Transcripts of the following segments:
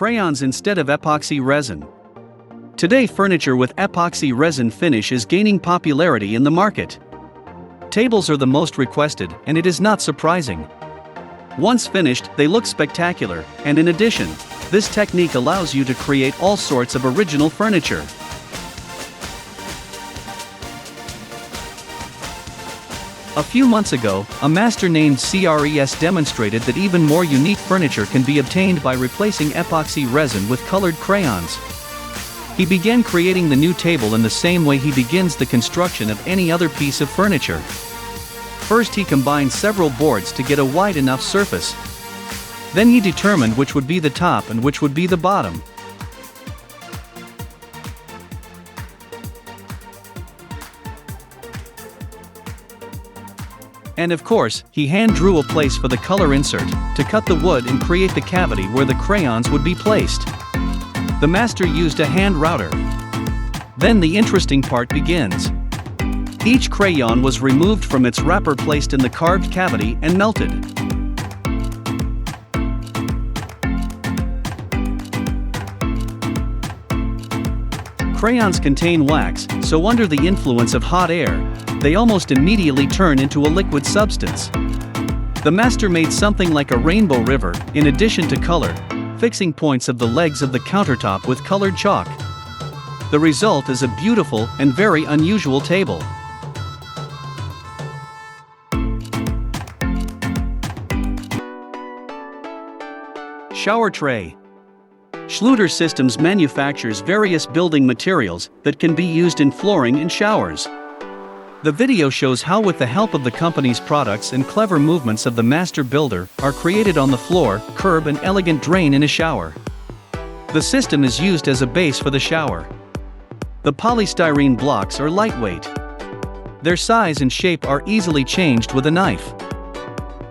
crayons instead of epoxy resin. Today, furniture with epoxy resin finish is gaining popularity in the market. Tables are the most requested, and it is not surprising. Once finished, they look spectacular, and in addition, this technique allows you to create all sorts of original furniture. A few months ago, a master named CRES demonstrated that even more unique furniture can be obtained by replacing epoxy resin with colored crayons. He began creating the new table in the same way he begins the construction of any other piece of furniture. First, he combined several boards to get a wide enough surface. Then he determined which would be the top and which would be the bottom. And of course, he hand drew a place for the color insert, to cut the wood and create the cavity where the crayons would be placed. The master used a hand router. Then the interesting part begins. Each crayon was removed from its wrapper, placed in the carved cavity, and melted. Crayons contain wax, so under the influence of hot air, they almost immediately turn into a liquid substance. The master made something like a rainbow river, in addition to color, fixing points of the legs of the countertop with colored chalk. The result is a beautiful and very unusual table. Shower tray. Schluter Systems manufactures various building materials that can be used in flooring and showers. The video shows how, with the help of the company's products and clever movements of the master builder, are created on the floor, curb, and elegant drain in a shower. The system is used as a base for the shower. The polystyrene blocks are lightweight. Their size and shape are easily changed with a knife.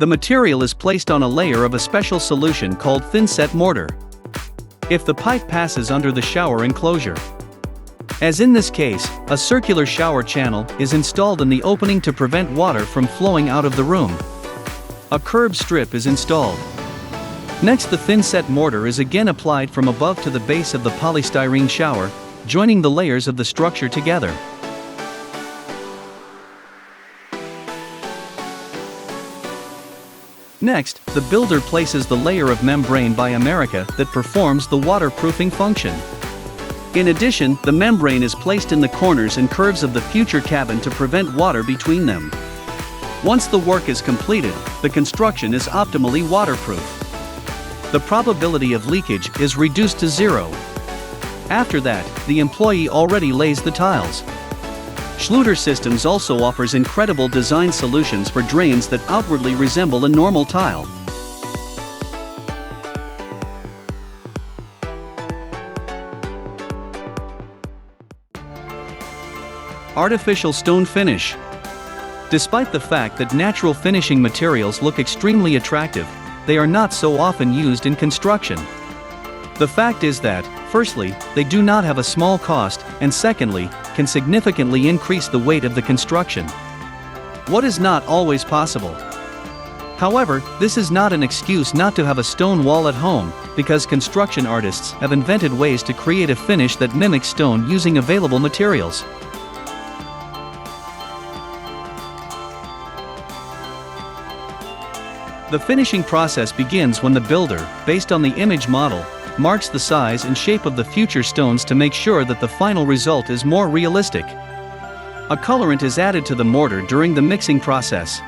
The material is placed on a layer of a special solution called thin-set mortar. If the pipe passes under the shower enclosure, as in this case, a circular shower channel is installed in the opening to prevent water from flowing out of the room. A curb strip is installed. Next, the thin-set mortar is again applied from above to the base of the polystyrene shower, joining the layers of the structure together. Next, the builder places the layer of membrane by America that performs the waterproofing function. In addition, the membrane is placed in the corners and curves of the future cabin to prevent water between them. Once the work is completed, the construction is optimally waterproof. The probability of leakage is reduced to zero. After that, the employee already lays the tiles. Schluter Systems also offers incredible design solutions for drains that outwardly resemble a normal tile. Artificial stone finish. Despite the fact that natural finishing materials look extremely attractive, they are not so often used in construction. The fact is that, firstly, they do not have a small cost, and secondly, can significantly increase the weight of the construction. What is not always possible. However, this is not an excuse not to have a stone wall at home, because construction artists have invented ways to create a finish that mimics stone using available materials. The finishing process begins when the builder, based on the image model, marks the size and shape of the future stones to make sure that the final result is more realistic. A colorant is added to the mortar during the mixing process.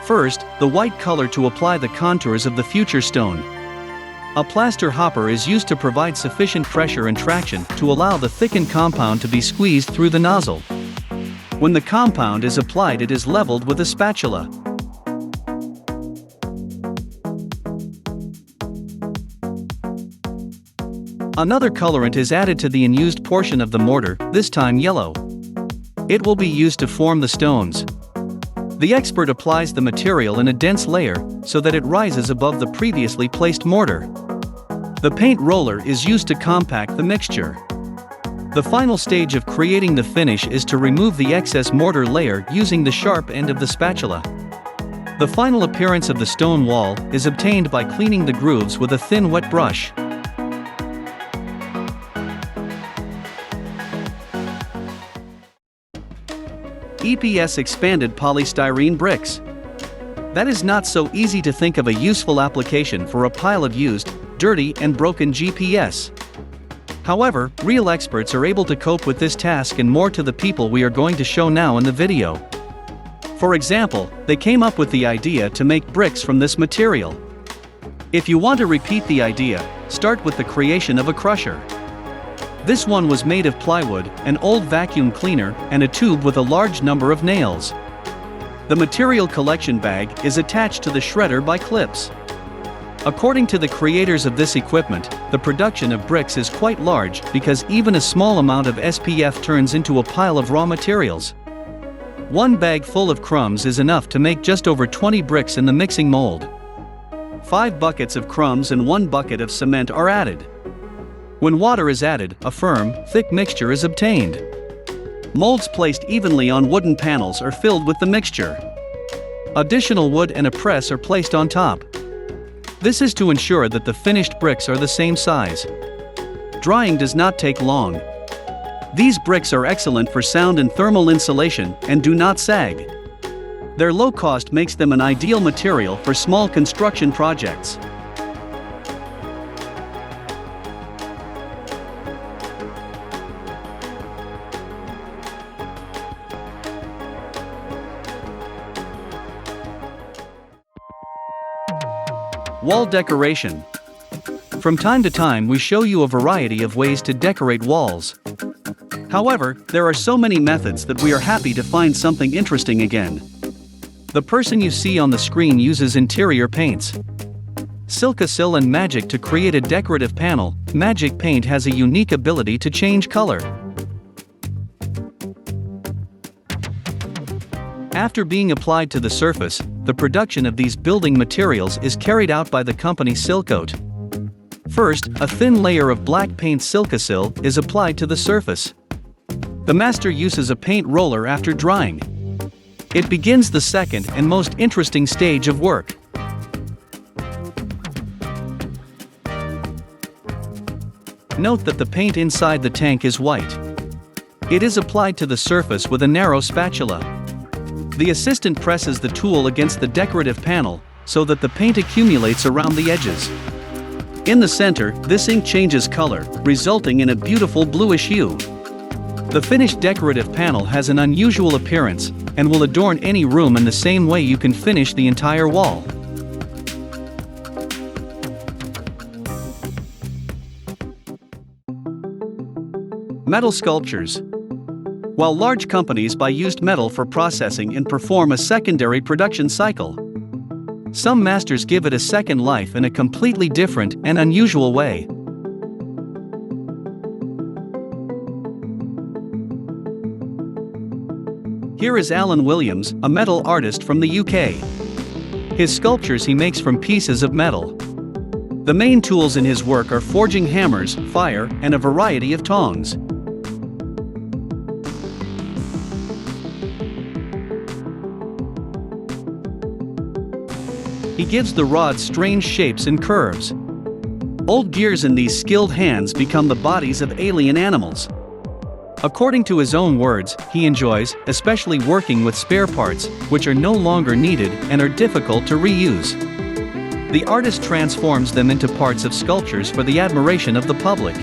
First, the white color to apply the contours of the future stone. A plaster hopper is used to provide sufficient pressure and traction to allow the thickened compound to be squeezed through the nozzle. When the compound is applied, it is leveled with a spatula. Another colorant is added to the unused portion of the mortar, this time yellow. It will be used to form the stones. The expert applies the material in a dense layer, so that it rises above the previously placed mortar. The paint roller is used to compact the mixture. The final stage of creating the finish is to remove the excess mortar layer using the sharp end of the spatula. The final appearance of the stone wall is obtained by cleaning the grooves with a thin wet brush. EPS expanded polystyrene bricks. That is not so easy to think of a useful application for a pile of used, dirty and broken GPS. However, real experts are able to cope with this task and more to the people we are going to show now in the video. For example, they came up with the idea to make bricks from this material. If you want to repeat the idea, start with the creation of a crusher. This one was made of plywood, an old vacuum cleaner, and a tube with a large number of nails. The material collection bag is attached to the shredder by clips. According to the creators of this equipment, the production of bricks is quite large because even a small amount of SPF turns into a pile of raw materials. One bag full of crumbs is enough to make just over 20 bricks in the mixing mold. 5 buckets of crumbs and 1 bucket of cement are added. When water is added, a firm, thick mixture is obtained. Molds placed evenly on wooden panels are filled with the mixture. Additional wood and a press are placed on top. This is to ensure that the finished bricks are the same size. Drying does not take long. These bricks are excellent for sound and thermal insulation and do not sag. Their low cost makes them an ideal material for small construction projects. Wall decoration. From time to time we show you a variety of ways to decorate walls. However, there are so many methods that we are happy to find something interesting again. The person you see on the screen uses interior paints. Silcasil and Magic to create a decorative panel. Magic paint has a unique ability to change color. After being applied to the surface, the production of these building materials is carried out by the company Silcoat. First, a thin layer of black paint Silcasil is applied to the surface. The master uses a paint roller after drying. It begins the second and most interesting stage of work. Note that the paint inside the tank is white. It is applied to the surface with a narrow spatula. The assistant presses the tool against the decorative panel, so that the paint accumulates around the edges. In the center, this ink changes color, resulting in a beautiful bluish hue. The finished decorative panel has an unusual appearance, and will adorn any room in the same way you can finish the entire wall. Metal sculptures. While large companies buy used metal for processing and perform a secondary production cycle, some masters give it a second life in a completely different and unusual way. Here is Alan Williams, a metal artist from the UK. His sculptures he makes from pieces of metal. The main tools in his work are forging hammers, fire, and a variety of tongs. He gives the rods strange shapes and curves. Old gears in these skilled hands become the bodies of alien animals. According to his own words, he enjoys, especially working with spare parts, which are no longer needed and are difficult to reuse. The artist transforms them into parts of sculptures for the admiration of the public.